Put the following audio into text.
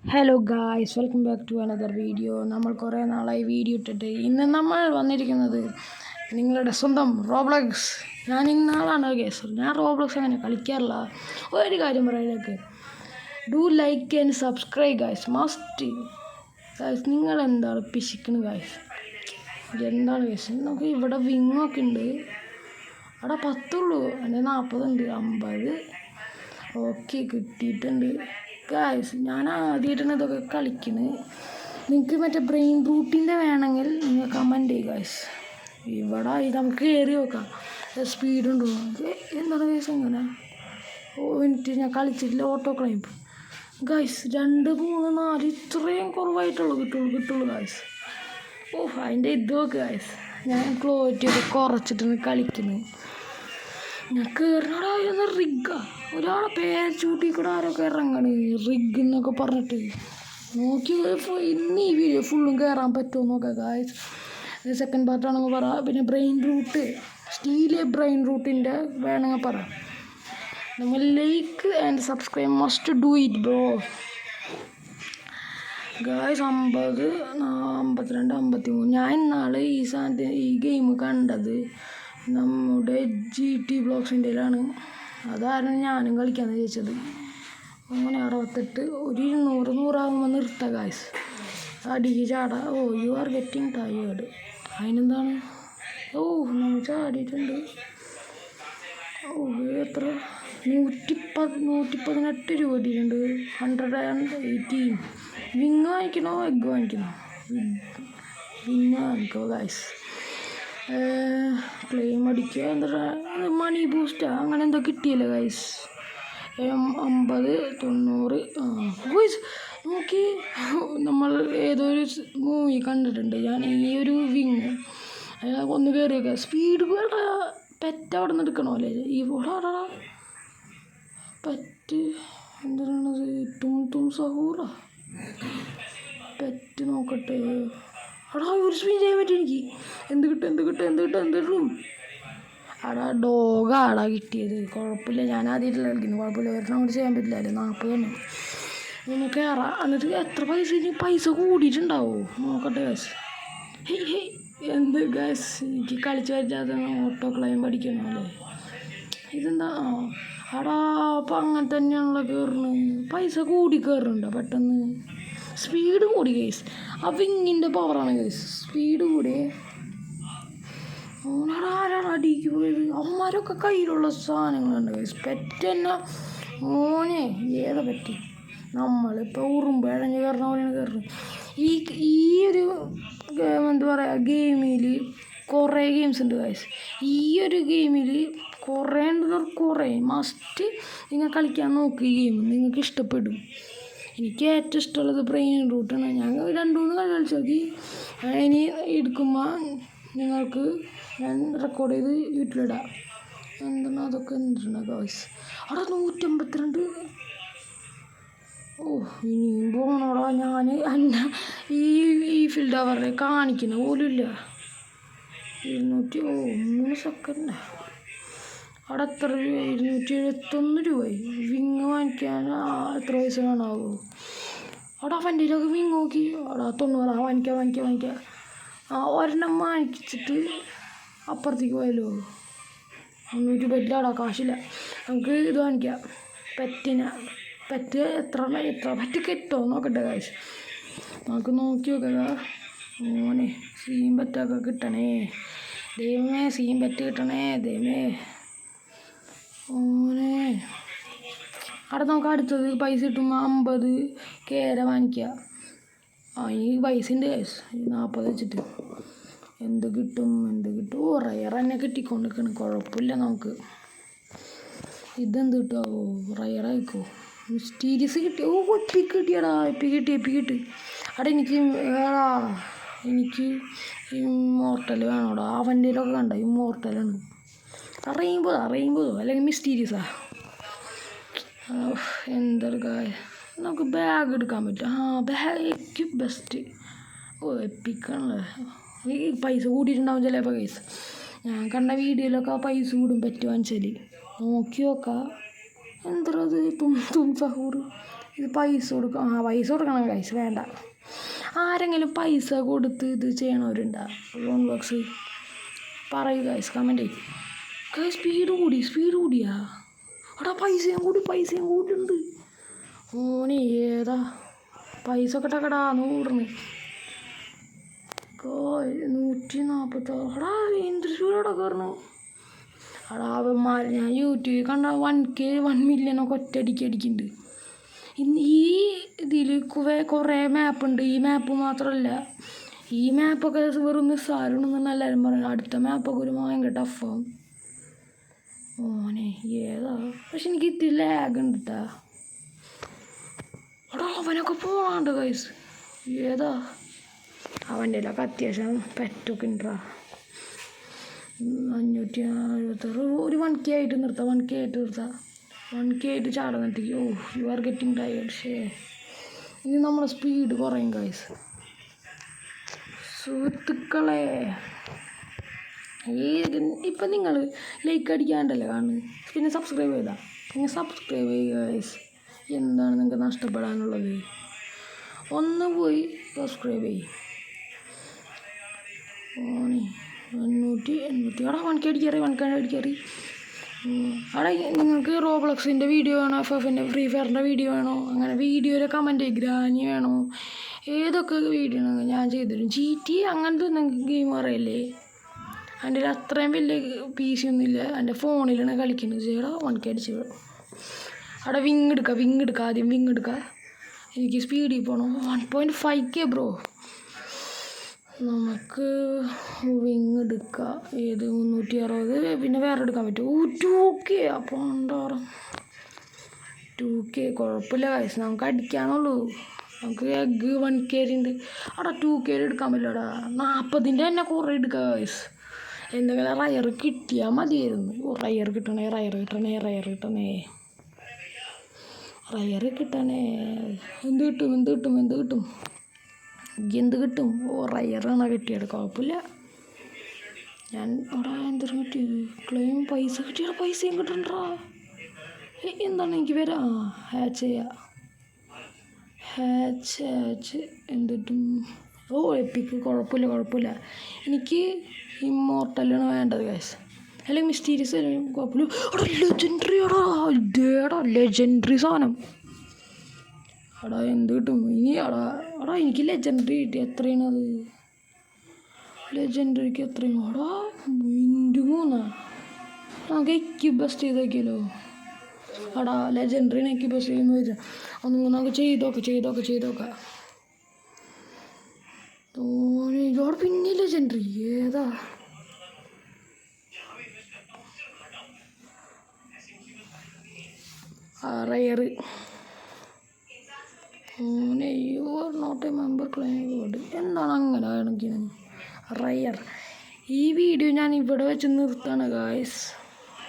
Hello guys, welcome back to another video. നമ്മൾ കുറേ നാളായി വീഡിയോ ഇട്ടിട്ട്. ഇന്ന് നമ്മൾ വന്നിരിക്കുന്നത് നിങ്ങളുടെ സ്വന്തം റോബ്ലോക്സ്. ഞാൻ ഇന്നാളാണ് ഗേസ്, ഞാൻ റോബ്ലോക്സ് അങ്ങനെ കളിക്കാറില്ല. ഒരു കാര്യം പറയാനൊക്കെ, do like and subscribe guys, must guys. നിങ്ങൾ എന്താണ് പിശിക്കണ് ഗായ്സ്? എന്താണ് ഗായ്സ്? നമുക്ക് ഇവിടെ വിങ്ങൊക്കെ ഉണ്ട്. അവിടെ 10 ഉള്ളൂ, എൻ്റെ 40 ഉണ്ട്, 50 ഓക്കെ കിട്ടിയിട്ടുണ്ട് ഗായ്സ്. ഞാൻ ആദ്യമായിട്ടാണ് ഇതൊക്കെ കളിക്കുന്നത്. നിങ്ങൾക്ക് മറ്റേ ബ്രെയിൻ റൂട്ടിൻ്റെ വേണമെങ്കിൽ നിങ്ങൾ കമൻറ്റ് ചെയ്യുക ഗായ്സ്. ഇവിടെ നമുക്ക് കയറി നോക്കാം, സ്പീഡുണ്ടോ എന്താണ് ഗായ്സ്. എങ്ങനെ മിനിറ്റ് ഞാൻ കളിച്ചിട്ടില്ല. ഓട്ടോ ക്ലൈംബ് ഗായ്സ് 2, 3, 4 ഇത്രയും കുറവായിട്ടുള്ളൂ കിട്ടുള്ളൂ ഗായ്സ്. അതിൻ്റെ ഇതൊക്കെ ഗായ്സ്. ഞാൻ ക്ലോരിറ്റി ഒക്കെ കുറച്ചിട്ടാണ് കളിക്കുന്നത്. ഞാൻ കയറണ റിഗ്ഗാ, ഒരാളെ പേരച്ചൂട്ടി കൂടെ ആരൊക്കെ ഇറങ്ങണ് റിഗ് എന്നൊക്കെ പറഞ്ഞിട്ട്. നോക്കി ഇന്ന് ഈ വീഡിയോ ഫുള്ളും കയറാൻ പറ്റുമോ നോക്കാം ഗായ്സ്. സെക്കൻഡ് പാർട്ടാണെങ്കിൽ പറ. പിന്നെ ബ്രെയിൻ റൂട്ട്, സ്റ്റീല് ബ്രെയിൻ റൂട്ടിൻ്റെ വേണമെങ്കിൽ പറ. നമ്മൾ like and subscribe must do it bro guys. 50, 52, 53. ഞാൻ ഇന്നാള് ഈ ഗെയിം കണ്ടത് നമ്മുടെ GT ബ്ലോക്സിൻ്റെയിലാണ്. അതായിരുന്നു ഞാനും കളിക്കാമെന്ന് ചോദിച്ചത്. അങ്ങനെ 68, ഒരു 200, 100 നിർത്താം ഗായ്സ്. അടിക്ക് ചാടാ. U are getting tired. അതിനെന്താണ്? നമ്മൾ ചാടിയിട്ടുണ്ട്. എത്ര 118 രൂപ കിട്ടിയിട്ടുണ്ട്. 118. Wing വാങ്ങിക്കണോ egg വാങ്ങിക്കണോ? വിങ് വാങ്ങിക്കോ ഗായ്സ്. ക്ലെയിം അടിക്കുക, എന്താ മണി ബൂസ്റ്റാ അങ്ങനെ എന്തോ കിട്ടിയല്ലോ ഗൈസ്. 50, 90. ഗൈസ് നോക്കി, നമ്മൾ ഏതൊരു മൂവി കണ്ടിട്ടുണ്ട് ഞാൻ ഈ ഒരു വിങ്. ഒന്ന് കയറിയൊക്കെ സ്പീഡ് പെറ്റ് അവിടെ നിന്ന് എടുക്കണോ അല്ലേ? ഇവിടെ പെറ്റ് എന്താണത്? തും സഹൂറ പെറ്റ് നോക്കട്ടെ. ഒരു സ്പീഡ് ചെയ്യാൻ പറ്റും എനിക്ക്. എന്ത് കിട്ടും? ഡോഗാടാ കിട്ടിയത്. കുഴപ്പമില്ല, ഞാൻ ആദ്യമായിട്ടല്ല കളിക്കുന്നത്. കുഴപ്പമില്ല, ഒരെണ്ണം കൂടി ചെയ്യാൻ പറ്റില്ലല്ലോ. 40 തന്നെ ഇങ്ങനെ കയറാം. എന്നിട്ട് എത്ര പൈസ കൂടിയിട്ടുണ്ടാവോ നോക്കട്ടെ ഗായ്സ്. എന്ത് ഗായ്സ്, എനിക്ക് കളിച്ച് പറ്റാത്ത ഓട്ടോ ക്ലൈം പഠിക്കണം അല്ലേ? ഇതെന്താ? അപ്പം അങ്ങനെ തന്നെയാണല്ലോ കയറണം. പൈസ കൂടി കയറുന്നുണ്ടോ പെട്ടെന്ന്? സ്പീഡ് കൂടി ഗൈസ്. ആ വിങ്ങിൻ്റെ പവറാണ് ഗൈസ്. സ്പീഡ് കൂടിയേ. ആരാണ് അടിക്ക് പോയത്? അവന്മാരൊക്കെ കയ്യിലുള്ള സാധനങ്ങളുണ്ട് ഗൈസ്. പെറ്റ് തന്നെ മോനെ. ഏതാ പറ്റി? നമ്മളിപ്പോൾ ഉറുമ്പഴഞ്ഞ് കയറണ പോലെയാണ് കയറുന്നത്. ഈ ഒരു എന്താ പറയുക, ഗെയിമിൽ കുറേ ഗെയിംസ് ഉണ്ട് ഗൈസ്. ഈ ഒരു ഗെയിമിൽ കുറേ മസ്റ്റ് നിങ്ങൾ കളിക്കാൻ നോക്കുക. ഈ ഗെയിം നിങ്ങൾക്ക് ഇഷ്ടപ്പെടും. എനിക്ക് ഏറ്റവും ഇഷ്ടമുള്ളത് ബ്രെയിൻ റൂട്ടാണ്. ഞാൻ 2-3 കളി കളിച്ചു നോക്കി. ഇനി എടുക്കുമ്പോൾ നിങ്ങൾക്ക് ഞാൻ റെക്കോർഡ് ചെയ്ത് യൂട്യൂബിലിടാം. എന്താണ് അതൊക്കെ എന്താണ് ഗോയ്സ്? 152. ഇനിയും പോകണോടാ. ഞാൻ എന്നെ ഈ ഫീൽഡ് അവരുടെ കാണിക്കുന്ന പോലും ഇല്ല. 3 സെക്കൻഡ്. അവിടെ എത്ര രൂപ? 271 രൂപയായി. വിങ് വാങ്ങിക്കാൻ എത്ര പൈസ കാണാവോ? അവിടെ അവൻ്റെയിലൊക്കെ വിങ് നോക്കി. അവിടെ 90. വാങ്ങിക്കാം. ഒരെണ്ണം വാങ്ങിച്ചിട്ട് അപ്പുറത്തേക്ക് പോയല്ലോ. 300 രൂപ ഇല്ല, അവിടെ കാശില്ല. നമുക്ക് ഇത് വാങ്ങിക്കാം, പെറ്റ്. എത്ര പെറ്റ് കിട്ടുമോ നോക്കട്ടെ കാശ്. നമുക്ക് നോക്കി നോക്കാം. മോനെ സീൻ പെറ്റൊക്കെ കിട്ടണേ ദൈവമേ. സീൻ പെറ്റ് കിട്ടണേ ദൈവമേ. ഓനെ അവിടെ നമുക്ക് അടുത്തത് പൈസ കിട്ടുമ്പോൾ 50 കേര വാങ്ങിക്കുക. ഈ പൈസ ഉണ്ട് കേസ്. 40 വെച്ചിട്ട് എന്ത് കിട്ടും? റയർ തന്നെ കിട്ടിക്കൊണ്ടിരിക്കണം. കുഴപ്പമില്ല നമുക്ക്. ഇതെന്ത് കിട്ടുമോ? റയറായിക്കോ. മിസ്റ്റീരിയസ് കിട്ടിയോ? എപ്പിക്ക് കിട്ടിയടാ. എപ്പിക്ക് അവിടെ എനിക്ക് ഇമ്മോർട്ടൽ വേണോടാ. അവൻ്റെയിലൊക്കെ കണ്ട ഇമ്മോർട്ടലാണ്. റെയിൻബോ അല്ലെങ്കിൽ മിസ്റ്റീരിയസാ. എന്തൊരു കാര്യം. നമുക്ക് ബാഗ് എടുക്കാൻ പറ്റും. Bag best. എപ്പിക്കാണല്ലേ. ഈ പൈസ കൂടിയിട്ടുണ്ടാവും ചിലപ്പോൾ കേസ്. ഞാൻ കണ്ട വീഡിയോയിലൊക്കെ പൈസ കൂടും പറ്റുക വെച്ചാൽ. നോക്കി നോക്കാം. എന്തത്? തും സഹൂർ ഇത് പൈസ കൊടുക്കണം. പൈസ കൊടുക്കണം ഗൈസ്. വേണ്ട. ആരെങ്കിലും പൈസ കൊടുത്ത് ഇത് ചെയ്യണവരുണ്ടോ റോബ്ലോക്സ്? പറയൂ ഗൈസ്, കമൻറ്റ് ചെയ്യും ഗൈസ്. സ്പീഡ് കൂടിയാ എടാ. പൈസയും കൂടിയുണ്ട്. ഓനെ ഏതാ പൈസ ഒക്കെ ടക്കടാ 100 146. എടാ എന്തൊരു സ്പീഡോടെ കയറണു. എടാ അവന്മാർ ഞാൻ യൂട്യൂബിൽ കണ്ട 1K 1 million ഒക്കെ ഒറ്റയടിക്ക് അടിക്കുന്നുണ്ട്. ഇന്ന് ഈ ഇതിൽ കുറേ മാപ്പുണ്ട്. ഈ മാപ്പ് മാത്രമല്ല, ഈ മാപ്പൊക്കെ വെറും നിസ്സാരമാണെന്ന് എല്ലാവരും പറയും. അടുത്ത മാപ്പൊക്കെ ഒരു ഭയങ്കര ടഫാവും. ഓനെ ഏതാ. പക്ഷെ എനിക്ക് ഇത്തിരി ലാഗ് ഉണ്ട് കേട്ടാ. എടാ അവനൊക്കെ പോകാണ്ട് ഗൈസ്. ഏതാ അവൻ്റെ ഒക്കെ അത്യാവശ്യം പെറ്റൊക്കെ ഉണ്ടാ. 576. ഒരു 1K ആയിട്ട് നിർത്താം. 1K ആയിട്ട് ചാടുന്നിട്ടേക്ക്. You are getting tired. ഇത് നമ്മളെ സ്പീഡ് കുറയും ഗൈസ്. സുഹൃത്തുക്കളെ, ഇപ്പം നിങ്ങൾ ലൈക്ക് അടിക്കാണ്ടല്ലേ കാണുന്നത്, പിന്നെ സബ്സ്ക്രൈബ് ചെയ്യുക ഗൈസ്. എന്താണ് നിങ്ങൾക്ക് നഷ്ടപ്പെടാനുള്ളത്? ഒന്ന് പോയി സബ്സ്ക്രൈബ് ചെയ്യും. 580. അവിടെ 1K അടിക്കറി. അവിടെ നിങ്ങൾക്ക് റോബ്ലോക്സിൻ്റെ വീഡിയോ വേണോ, FFൻ്റെ ഫ്രീ ഫയറിൻ്റെ വീഡിയോ വേണോ, അങ്ങനെ വീഡിയോയിൽ കമൻറ്റ് ചെയ്യും. ഗ്രാനി വേണോ, ഏതൊക്കെ വീഡിയോ ആണോ ഞാൻ ചെയ്തുതരും. GTA അങ്ങനത്തെ നിങ്ങൾക്ക് ഗെയിം അറിയില്ലേ? എൻ്റെ അത്രയും വലിയ PC ഒന്നുമില്ല. എൻ്റെ ഫോണിലാണ് കളിക്കുന്നത്. ചേടാ 1K അടിച്ച് അവിടെ വിങ് എടുക്കുക. ആദ്യം വിങ് എടുക്കുക. എനിക്ക് സ്പീഡിൽ പോകണം. 1.5K bro. നമുക്ക് വിങ് എടുക്കുക. ഏത് 360. പിന്നെ വേറെ എടുക്കാൻ പറ്റും. 2K. അപ്പോൾ ഉണ്ടാറും 2K കുഴപ്പമില്ല ഗൈസ്. നമുക്ക് അടിക്കാനുള്ളൂ. നമുക്ക് എഗ് 1K ഉണ്ട്. അവിടെ 2K എടുക്കാൻ പറ്റില്ലടാ. 40ൻ്റെ തന്നെ കുറേ എടുക്കുക ഗൈസ്. എന്തെങ്കിലും റയർ കിട്ടിയാൽ മതിയായിരുന്നു. റയർ കിട്ടണേ. എന്ത് കിട്ടും? റയറാണ് കിട്ടിയത്. കുഴപ്പമില്ല. ഞാൻ അവിടെ എന്തൊരു കിട്ടി ക്ലെയിം പൈസ കിട്ടിയ പൈസയും കിട്ടണ്ടാ. എന്താണ് എനിക്ക് വരാം. ഹാച്ച് എന്തിട്ടും. എപ്പിക്ക് കുഴപ്പമില്ല. എനിക്ക് ഇമ്മോർട്ടലാണ് വേണ്ടത് ഗൈസ്. അല്ലെങ്കിൽ മിസ്റ്റീരിയസ് ആയാലും കുഴപ്പമില്ല. ലെജൻഡറി സാധനം. എന്ത് കിട്ടും ഇനി? എനിക്ക് ലെജൻഡറി കിട്ടി. എത്രയാണത്? ലെജൻഡറിക്ക് എത്രയാണ്? 3 നമുക്ക് എക്യുബസ്റ്റ് ചെയ്തേക്കല്ലോ. ലെജൻഡറിനെ എക്യുബസ്റ്റ് ചെയ്യുമ്പോൾ വരും. നമുക്ക് ചെയ്തോക്കാം. ഇതോടെ പിന്നെ ലെജൻഡറി ഏതാ? Rare. You are not a member claim code. എന്താണ് അങ്ങനെ കാണിക്കുന്നത്? റയർ. ഈ വീഡിയോ ഞാൻ ഇവിടെ വെച്ച് നിർത്താണ് ഗായ്സ്.